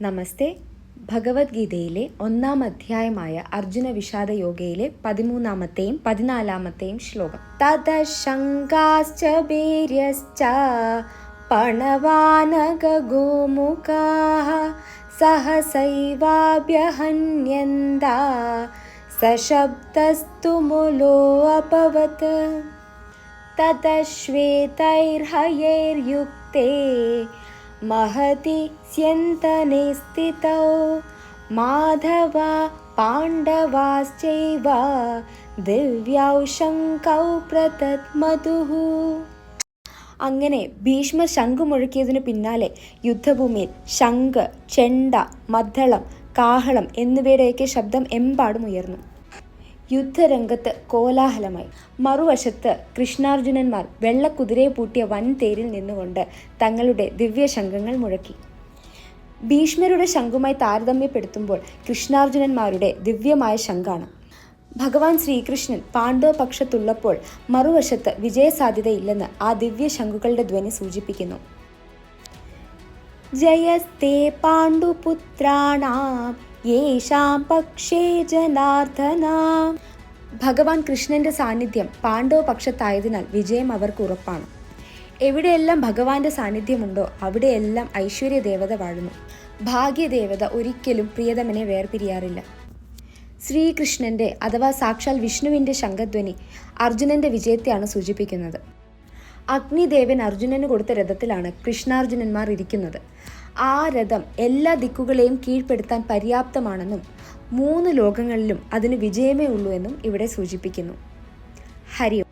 നമസ്തേ. ഭഗവത്ഗീതയിലെ 1-ാം അധ്യായമായ അർജുന വിഷാദ യോഗയിലെ 13-ാമത്തെയും 14-ാമത്തെയും ശ്ലോകം. തതശങ്കാശ്ച വീര്യശ്ച പണവാനകഗോമുഖാഃ സഹസൈവാഭ്യഹന്യന്താ സശബ്ദസ്തു മുലോ അഭവത്. തതശ്വേതൈർഹയൈർയുക്തേ महति स्यन्तने स्थितौ माधव पाण्डवाश्चैव ദിവ്യൗ ശങ്കൗ പ്രതത്മതുഃ. അങ്ങനെ ഭീഷ്മർ ശംഖു മുഴക്കിയതിനു പിന്നാലെ യുദ്ധഭൂമിയിൽ ശംഖ്, ചെണ്ട, മദ്ദളം, കാഹളം എന്നിവയുടെയൊക്കെ ശബ്ദം എമ്പാടും ഉയർന്നു. യുദ്ധരംഗത്ത് കോലാഹലമായി. മറുവശത്ത് കൃഷ്ണാർജുനന്മാർ വെള്ളക്കുതിരയെ പൂട്ടിയ വൻ തേരിൽ നിന്നുകൊണ്ട് തങ്ങളുടെ ദിവ്യശംഖങ്ങൾ മുഴക്കി. ഭീഷ്മരുടെ ശംഖുമായി താരതമ്യപ്പെടുത്തുമ്പോൾ കൃഷ്ണാർജുനന്മാരുടെ ദിവ്യമായ ശംഖാണ്. ഭഗവാൻ ശ്രീകൃഷ്ണൻ പാണ്ഡവ പക്ഷത്തുള്ളപ്പോൾ മറുവശത്ത് വിജയസാധ്യതയില്ലെന്ന് ആ ദിവ്യശംഖുകളുടെ ധ്വനി സൂചിപ്പിക്കുന്നു. ജയസ്തേ പാണ്ഡുപുത്രാണാം യേഷാം പക്ഷേ ജനാർദ്ദന. ഭഗവാൻ കൃഷ്ണന്റെ സാന്നിധ്യം പാണ്ഡവ പക്ഷത്തായതിനാൽ വിജയം അവർക്ക് ഉറപ്പാണ്. എവിടെയെല്ലാം ഭഗവാന്റെ സാന്നിധ്യമുണ്ടോ അവിടെയെല്ലാം ഐശ്വര്യദേവത വാഴുന്നു. ഭാഗ്യദേവത ഒരിക്കലും പ്രിയതമനെ വേർപിരിയാറില്ല. ശ്രീകൃഷ്ണന്റെ അഥവാ സാക്ഷാൽ വിഷ്ണുവിന്റെ ശംഖധ്വനി അർജുനന്റെ വിജയത്തെയാണ് സൂചിപ്പിക്കുന്നത്. അഗ്നിദേവൻ അർജുനന് കൊടുത്ത രഥത്തിലാണ് കൃഷ്ണാർജുനന്മാർ ഇരിക്കുന്നത്. ആ രഥം എല്ലാ ദിക്കുകളെയും കീഴ്പ്പെടുത്താൻ പര്യാപ്തമാണെന്നും 3 ലോകങ്ങളിലും അതിന് വിജയമേ ഉള്ളൂ എന്നും ഇവിടെ സൂചിപ്പിക്കുന്നു. ഹരി ഓം.